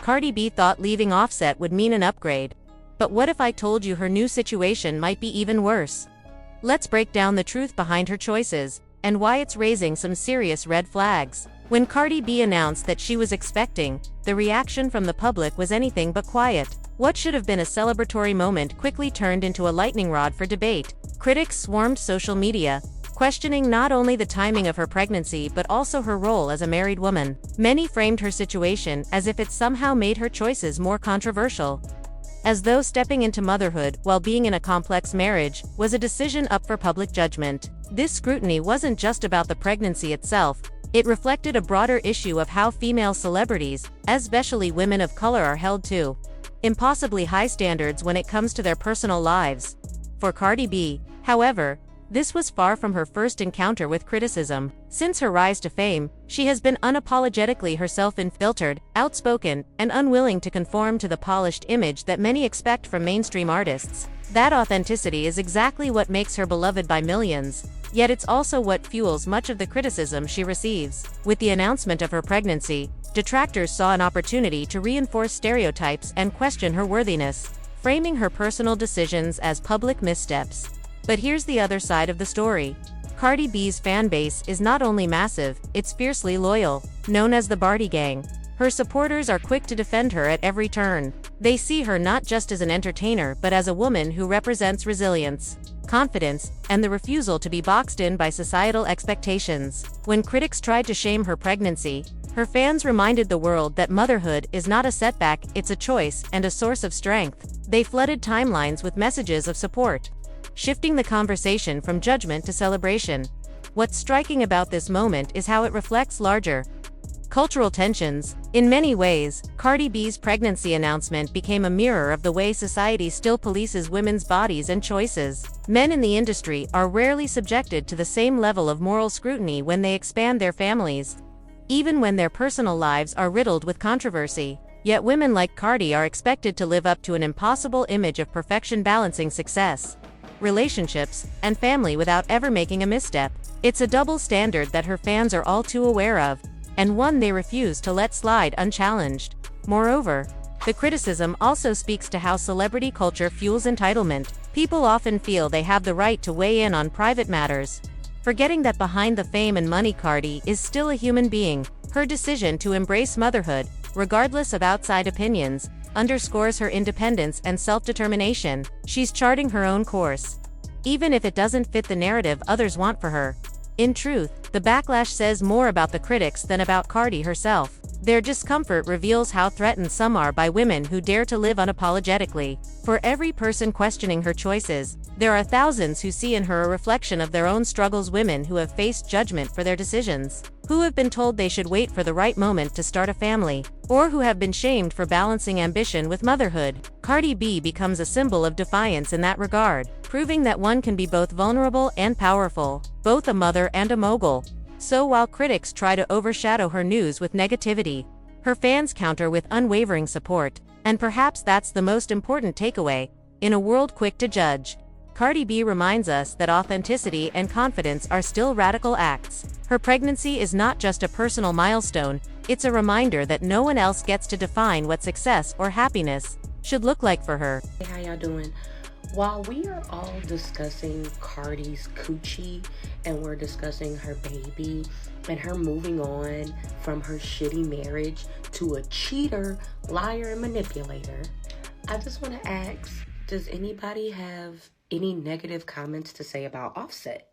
Cardi B thought leaving Offset would mean an upgrade. But what if I told you her new situation might be even worse? Let's break down the truth behind her choices, and why it's raising some serious red flags. When Cardi B announced that she was expecting, the reaction from the public was anything but quiet. What should have been a celebratory moment quickly turned into a lightning rod for debate. Critics swarmed social media, questioning not only the timing of her pregnancy but also her role as a married woman. Many framed her situation as if it somehow made her choices more controversial, as though stepping into motherhood while being in a complex marriage was a decision up for public judgment. This scrutiny wasn't just about the pregnancy itself, it reflected a broader issue of how female celebrities, especially women of color, are held to impossibly high standards when it comes to their personal lives. For Cardi B, however, this was far from her first encounter with criticism. Since her rise to fame, she has been unapologetically herself, unfiltered, outspoken, and unwilling to conform to the polished image that many expect from mainstream artists. That authenticity is exactly what makes her beloved by millions, yet it's also what fuels much of the criticism she receives. With the announcement of her pregnancy, detractors saw an opportunity to reinforce stereotypes and question her worthiness, framing her personal decisions as public missteps. But here's the other side of the story. Cardi B's fan base is not only massive, it's fiercely loyal. Known as the Barty Gang, her supporters are quick to defend her at every turn. They see her not just as an entertainer but as a woman who represents resilience, confidence, and the refusal to be boxed in by societal expectations. When critics tried to shame her pregnancy, her fans reminded the world that motherhood is not a setback, it's a choice and a source of strength. They flooded timelines with messages of support, shifting the conversation from judgment to celebration. What's striking about this moment is how it reflects larger cultural tensions. In many ways, Cardi B's pregnancy announcement became a mirror of the way society still polices women's bodies and choices. Men in the industry are rarely subjected to the same level of moral scrutiny when they expand their families, even when their personal lives are riddled with controversy. Yet women like Cardi are expected to live up to an impossible image of perfection, balancing success, relationships, and family without ever making a misstep. It's a double standard that her fans are all too aware of, and one they refuse to let slide unchallenged. Moreover, the criticism also speaks to how celebrity culture fuels entitlement. People often feel they have the right to weigh in on private matters, forgetting that behind the fame and money, Cardi is still a human being. Her decision to embrace motherhood, regardless of outside opinions, underscores her independence and self-determination. She's charting her own course, even if it doesn't fit the narrative others want for her. In truth, the backlash says more about the critics than about Cardi herself. Their discomfort reveals how threatened some are by women who dare to live unapologetically. For every person questioning her choices, there are thousands who see in her a reflection of their own struggles. Women who have faced judgment for their decisions, who have been told they should wait for the right moment to start a family, or who have been shamed for balancing ambition with motherhood. Cardi B becomes a symbol of defiance in that regard, proving that one can be both vulnerable and powerful, both a mother and a mogul. So while critics try to overshadow her news with negativity, her fans counter with unwavering support. And perhaps that's the most important takeaway. In a world quick to judge, Cardi B reminds us that authenticity and confidence are still radical acts. Her pregnancy is not just a personal milestone, it's a reminder that no one else gets to define what success or happiness should look like for her. Hey, how y'all doing? While we are all discussing Cardi's coochie and we're discussing her baby and her moving on from her shitty marriage to a cheater, liar, and manipulator, I just want to ask, does anybody have any negative comments to say about Offset?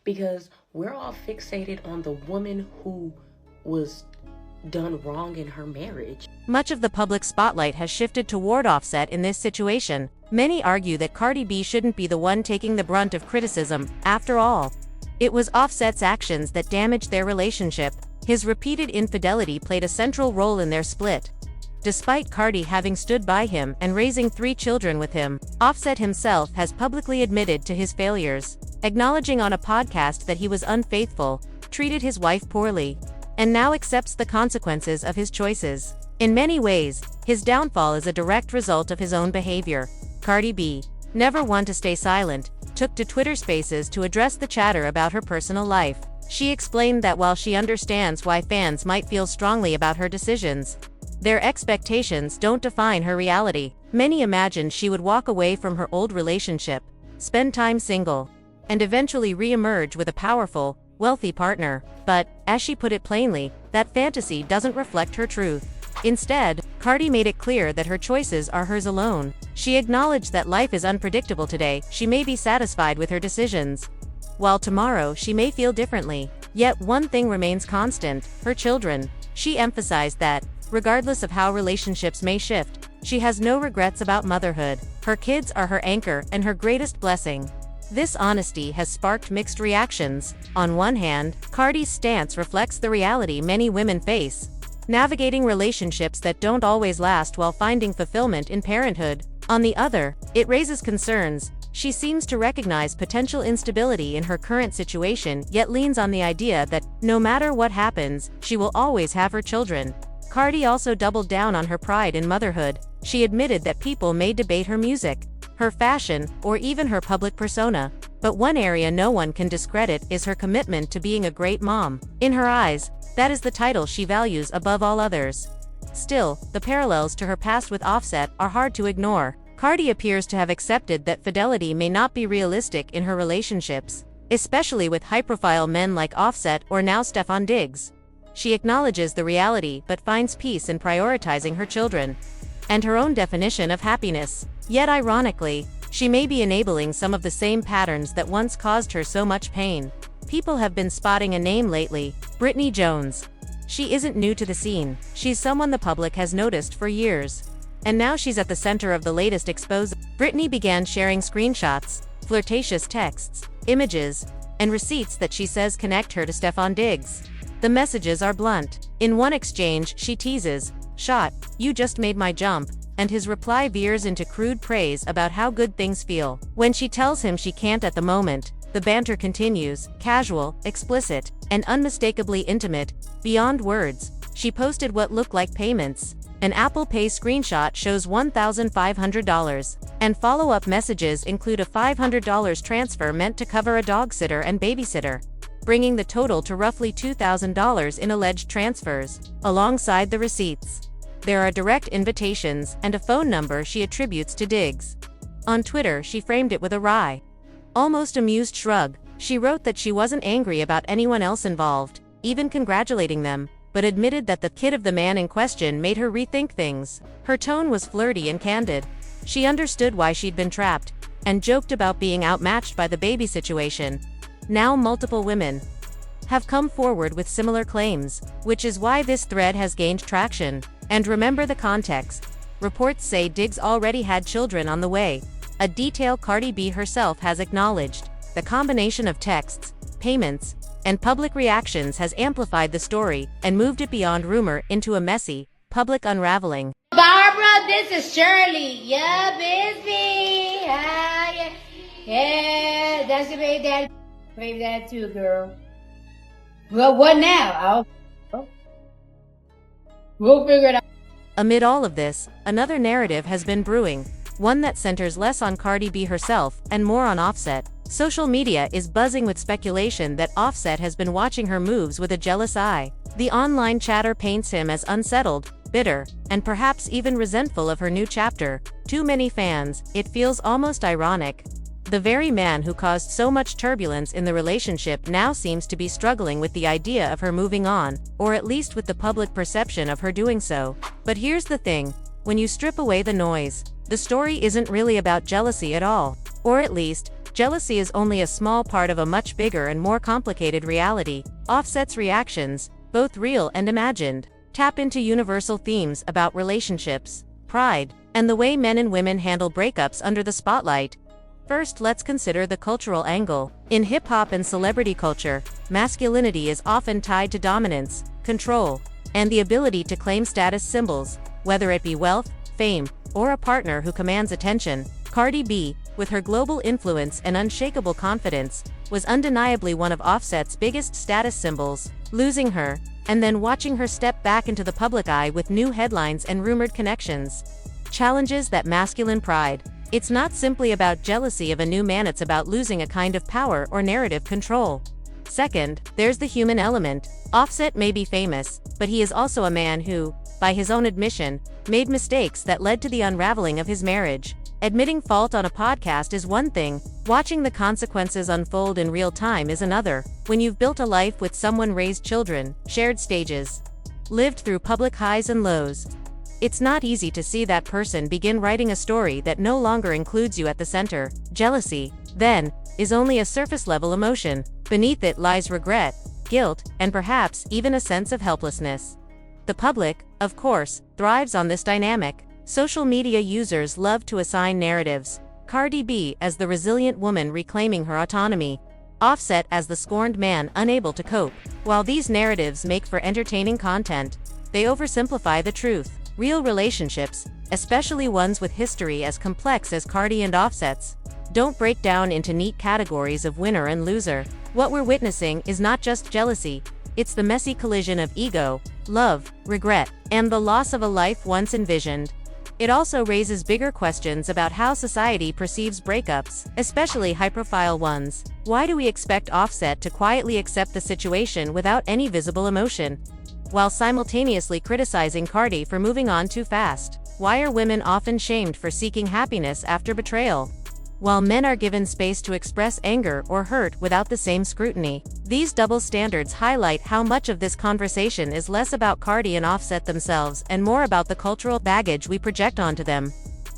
Because we're all fixated on the woman who was done wrong in her marriage. Much of the public spotlight has shifted toward Offset in this situation. Many argue that Cardi B shouldn't be the one taking the brunt of criticism. After all, it was Offset's actions that damaged their relationship. His repeated infidelity played a central role in their split. Despite Cardi having stood by him and raising 3 children with him, Offset himself has publicly admitted to his failures, acknowledging on a podcast that he was unfaithful, treated his wife poorly, and now accepts the consequences of his choices. In many ways, his downfall is a direct result of his own behavior. Cardi B, never one to stay silent, took to Twitter Spaces to address the chatter about her personal life. She explained that while she understands why fans might feel strongly about her decisions, Their expectations don't define her reality. Many imagined she would walk away from her old relationship, spend time single, and eventually re-emerge with a powerful, wealthy partner. But, as she put it plainly, that fantasy doesn't reflect her truth. Instead, Cardi made it clear that her choices are hers alone. She acknowledged that life is unpredictable today. She may be satisfied with her decisions, while tomorrow she may feel differently. Yet one thing remains constant: her children. She emphasized that, regardless of how relationships may shift, she has no regrets about motherhood. Her kids are her anchor and her greatest blessing. This honesty has sparked mixed reactions. On one hand, Cardi's stance reflects the reality many women face, navigating relationships that don't always last while finding fulfillment in parenthood. On the other, it raises concerns. She seems to recognize potential instability in her current situation, yet leans on the idea that, no matter what happens, she will always have her children. Cardi also doubled down on her pride in motherhood. She admitted that people may debate her music, her fashion, or even her public persona, but one area no one can discredit is her commitment to being a great mom. In her eyes, that is the title she values above all others. Still, the parallels to her past with Offset are hard to ignore. Cardi appears to have accepted that fidelity may not be realistic in her relationships, especially with high-profile men like Offset or now Stefon Diggs. She acknowledges the reality but finds peace in prioritizing her children and her own definition of happiness. Yet ironically, she may be enabling some of the same patterns that once caused her so much pain. People have been spotting a name lately: Britney Jones. She isn't new to the scene. She's someone the public has noticed for years. And now she's at the center of the latest expose. Britney began sharing screenshots, flirtatious texts, images, and receipts that she says connect her to Stefon Diggs. The messages are blunt. In one exchange, she teases, "Shot, you just made my jump," and his reply veers into crude praise about how good things feel. When she tells him she can't at the moment, the banter continues, casual, explicit, and unmistakably intimate, beyond words. She posted what looked like payments. An Apple Pay screenshot shows $1,500, and follow-up messages include a $500 transfer meant to cover a dog sitter and babysitter, bringing the total to roughly $2,000 in alleged transfers. Alongside the receipts, there are direct invitations and a phone number she attributes to Diggs. On Twitter, she framed it with a wry, almost amused shrug. She wrote that she wasn't angry about anyone else involved, even congratulating them, but admitted that the kid of the man in question made her rethink things. Her tone was flirty and candid. She understood why she'd been trapped, and joked about being outmatched by the baby situation. Now multiple women have come forward with similar claims, which is why this thread has gained traction. And remember the context. Reports say Diggs already had children on the way, a detail Cardi B herself has acknowledged. The combination of texts, payments, and public reactions has amplified the story and moved it beyond rumor into a messy, public unraveling. Barbara, this is Shirley. Yeah, busy. Yeah, yeah, that's your baby dad. Baby dad too, girl. Well, what now? We'll figure it out. Amid all of this, another narrative has been brewing, one that centers less on Cardi B herself and more on Offset. Social media is buzzing with speculation that Offset has been watching her moves with a jealous eye. The online chatter paints him as unsettled, bitter, and perhaps even resentful of her new chapter. To many fans, it feels almost ironic. The very man who caused so much turbulence in the relationship now seems to be struggling with the idea of her moving on, or at least with the public perception of her doing so. But here's the thing: when you strip away the noise, the story isn't really about jealousy at all. Or at least, jealousy is only a small part of a much bigger and more complicated reality. Offset's reactions, both real and imagined, tap into universal themes about relationships, pride, and the way men and women handle breakups under the spotlight. First, let's consider the cultural angle. In hip-hop and celebrity culture, masculinity is often tied to dominance, control, and the ability to claim status symbols, whether it be wealth, fame, or a partner who commands attention. Cardi B, with her global influence and unshakable confidence, was undeniably one of Offset's biggest status symbols. Losing her, and then watching her step back into the public eye with new headlines and rumored connections, challenges that masculine pride. It's not simply about jealousy of a new man, it's about losing a kind of power or narrative control. Second, there's the human element. Offset may be famous, but he is also a man who by his own admission, made mistakes that led to the unraveling of his marriage. Admitting fault on a podcast is one thing, watching the consequences unfold in real time is another. When you've built a life with someone, raised children, shared stages, lived through public highs and lows, it's not easy to see that person begin writing a story that no longer includes you at the center. Jealousy, then, is only a surface-level emotion. Beneath it lies regret, guilt, and perhaps even a sense of helplessness. The public, of course, thrives on this dynamic. Social media users love to assign narratives. Cardi B as the resilient woman reclaiming her autonomy, Offset as the scorned man unable to cope. While these narratives make for entertaining content, they oversimplify the truth. Real relationships, especially ones with history as complex as Cardi and Offset's, don't break down into neat categories of winner and loser. What we're witnessing is not just jealousy, it's the messy collision of ego, love, regret, and the loss of a life once envisioned. It also raises bigger questions about how society perceives breakups, especially high-profile ones. Why do we expect Offset to quietly accept the situation without any visible emotion, while simultaneously criticizing Cardi for moving on too fast? Why are women often shamed for seeking happiness after betrayal, while men are given space to express anger or hurt without the same scrutiny? These double standards highlight how much of this conversation is less about Cardi and Offset themselves and more about the cultural baggage we project onto them.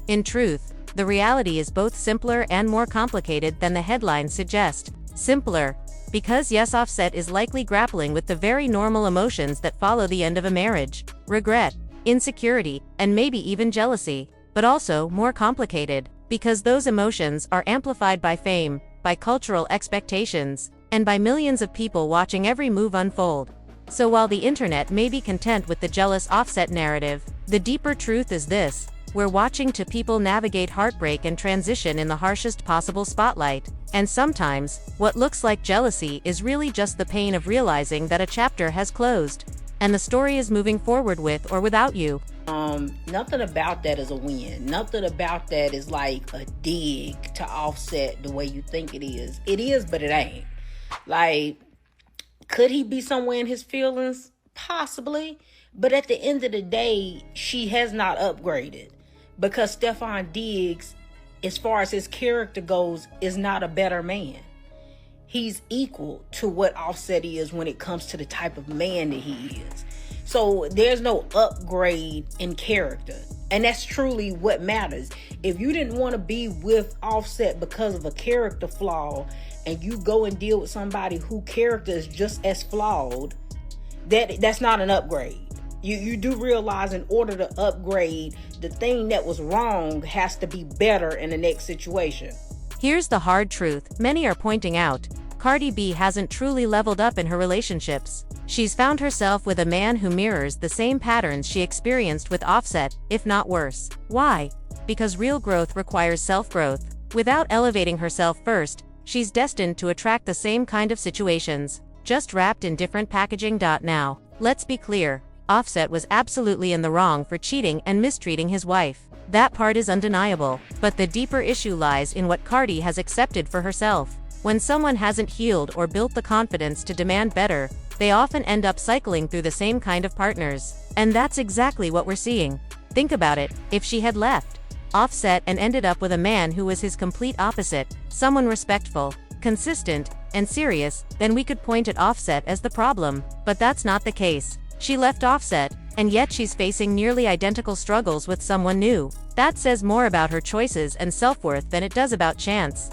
In truth, the reality is both simpler and more complicated than the headlines suggest. Simpler, because yes, Offset is likely grappling with the very normal emotions that follow the end of a marriage: regret, insecurity, and maybe even jealousy. But also more complicated, because those emotions are amplified by fame, by cultural expectations, and by millions of people watching every move unfold. So while the internet may be content with the jealous Offset narrative, the deeper truth is this: we're watching two people navigate heartbreak and transition in the harshest possible spotlight. And sometimes, what looks like jealousy is really just the pain of realizing that a chapter has closed, and the story is moving forward with or without you. Nothing about that is a win. Nothing about that is like a dig to Offset the way you think it is. It is, but it ain't. Like, could he be somewhere in his feelings? Possibly. But at the end of the day, she has not upgraded. Because Stefon Diggs, as far as his character goes, is not a better man. He's equal to what Offset is when it comes to the type of man that he is. So there's no upgrade in character. And that's truly what matters. If you didn't want to be with Offset because of a character flaw, and you go and deal with somebody whose character is just as flawed, that's not an upgrade. You do realize in order to upgrade, the thing that was wrong has to be better in the next situation. Here's the hard truth many are pointing out: Cardi B hasn't truly leveled up in her relationships. She's found herself with a man who mirrors the same patterns she experienced with Offset, if not worse. Why? Because real growth requires self-growth. Without elevating herself first, she's destined to attract the same kind of situations, just wrapped in different packaging. Now, let's be clear: Offset was absolutely in the wrong for cheating and mistreating his wife. That part is undeniable, but the deeper issue lies in what Cardi has accepted for herself. When someone hasn't healed or built the confidence to demand better, they often end up cycling through the same kind of partners. And that's exactly what we're seeing. Think about it: if she had left Offset and ended up with a man who was his complete opposite, someone respectful, consistent, and serious, then we could point at Offset as the problem. But that's not the case. She left Offset, and yet she's facing nearly identical struggles with someone new. That says more about her choices and self-worth than it does about chance.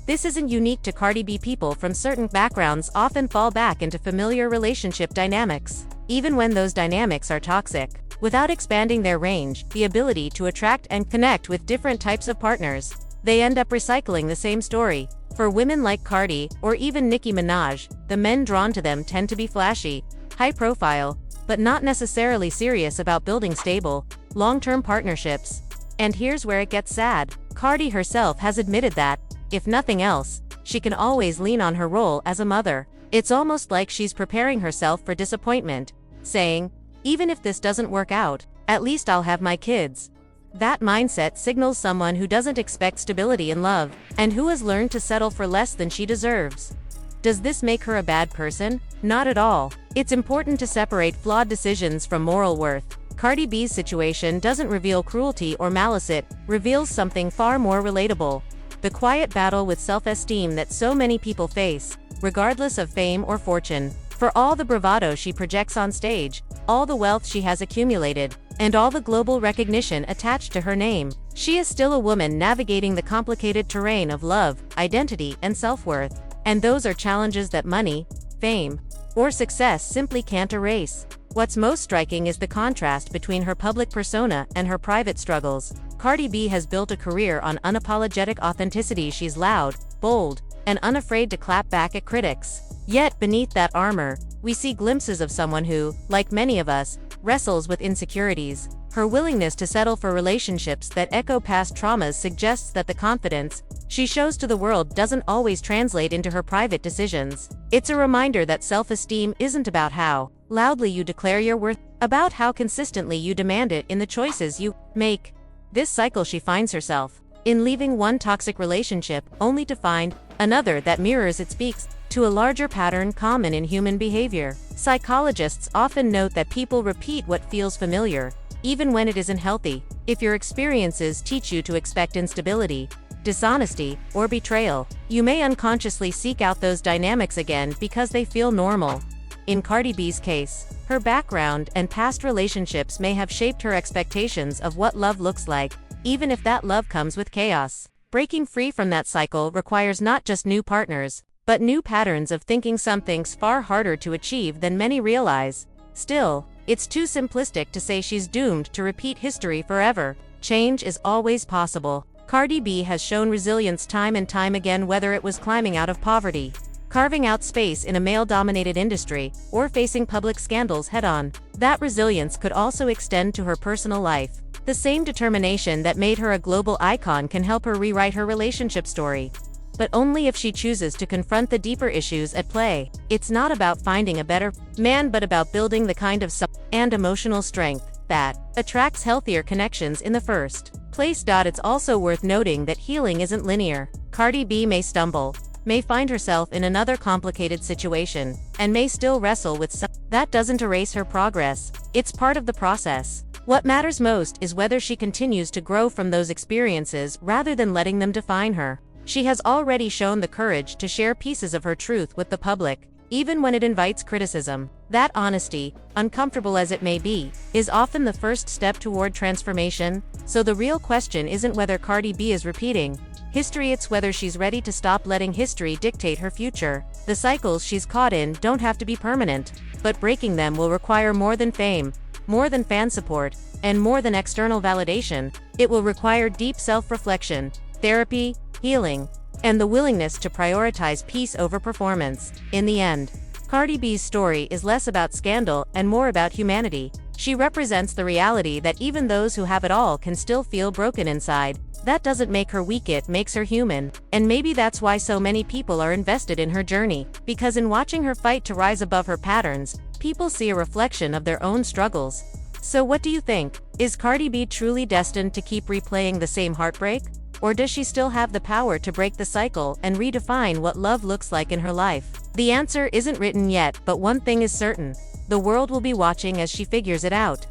This isn't unique to Cardi B. People from certain backgrounds often fall back into familiar relationship dynamics, even when those dynamics are toxic. Without expanding their range, the ability to attract and connect with different types of partners, they end up recycling the same story. For women like Cardi, or even Nicki Minaj, the men drawn to them tend to be flashy, high-profile, but not necessarily serious about building stable, long-term partnerships. And here's where it gets sad: Cardi herself has admitted that, if nothing else, she can always lean on her role as a mother. It's almost like she's preparing herself for disappointment, saying, even if this doesn't work out, at least I'll have my kids. That mindset signals someone who doesn't expect stability in love, and who has learned to settle for less than she deserves. Does this make her a bad person? Not at all. It's important to separate flawed decisions from moral worth. Cardi B's situation doesn't reveal cruelty or malice, it reveals something far more relatable. The quiet battle with self-esteem that so many people face, regardless of fame or fortune. For all the bravado she projects on stage, all the wealth she has accumulated, and all the global recognition attached to her name, she is still a woman navigating the complicated terrain of love, identity, and self-worth. And those are challenges that money, fame, or success simply can't erase. What's most striking is the contrast between her public persona and her private struggles. Cardi B has built a career on unapologetic authenticity. She's loud, bold, and unafraid to clap back at critics. Yet beneath that armor, we see glimpses of someone who, like many of us, wrestles with insecurities. Her willingness to settle for relationships that echo past traumas suggests that the confidence she shows to the world doesn't always translate into her private decisions. It's a reminder that self-esteem isn't about how loudly you declare your worth, about how consistently you demand it in the choices you make. This cycle she finds herself in, leaving one toxic relationship only to find another that mirrors it, speaks to a larger pattern common in human behavior. Psychologists often note that people repeat what feels familiar, even when it isn't healthy. If your experiences teach you to expect instability, dishonesty, or betrayal, you may unconsciously seek out those dynamics again because they feel normal. In Cardi B's case, her background and past relationships may have shaped her expectations of what love looks like, even if that love comes with chaos. Breaking free from that cycle requires not just new partners, but new patterns of thinking, something's far harder to achieve than many realize. Still, it's too simplistic to say she's doomed to repeat history forever. Change is always possible. Cardi B has shown resilience time and time again, whether it was climbing out of poverty, carving out space in a male-dominated industry, or facing public scandals head-on. That resilience could also extend to her personal life. The same determination that made her a global icon can help her rewrite her relationship story, but only if she chooses to confront the deeper issues at play. It's not about finding a better man, but about building the kind of and emotional strength that attracts healthier connections in the first place. It's also worth noting that healing isn't linear. Cardi B may stumble, may find herself in another complicated situation, and may still wrestle with that doesn't erase her progress. It's part of the process. What matters most is whether she continues to grow from those experiences rather than letting them define her. She has already shown the courage to share pieces of her truth with the public, even when it invites criticism. That honesty, uncomfortable as it may be, is often the first step toward transformation. So the real question isn't whether Cardi B is repeating history, it's whether she's ready to stop letting history dictate her future. The cycles she's caught in don't have to be permanent, but breaking them will require more than fame, more than fan support, and more than external validation. It will require deep self-reflection, therapy, healing, and the willingness to prioritize peace over performance. In the end, Cardi B's story is less about scandal and more about humanity. She represents the reality that even those who have it all can still feel broken inside. That doesn't make her weak, it makes her human. And maybe that's why so many people are invested in her journey, because in watching her fight to rise above her patterns, people see a reflection of their own struggles. So what do you think? Is Cardi B truly destined to keep replaying the same heartbreak? Or does she still have the power to break the cycle and redefine what love looks like in her life? The answer isn't written yet, but one thing is certain: the world will be watching as she figures it out.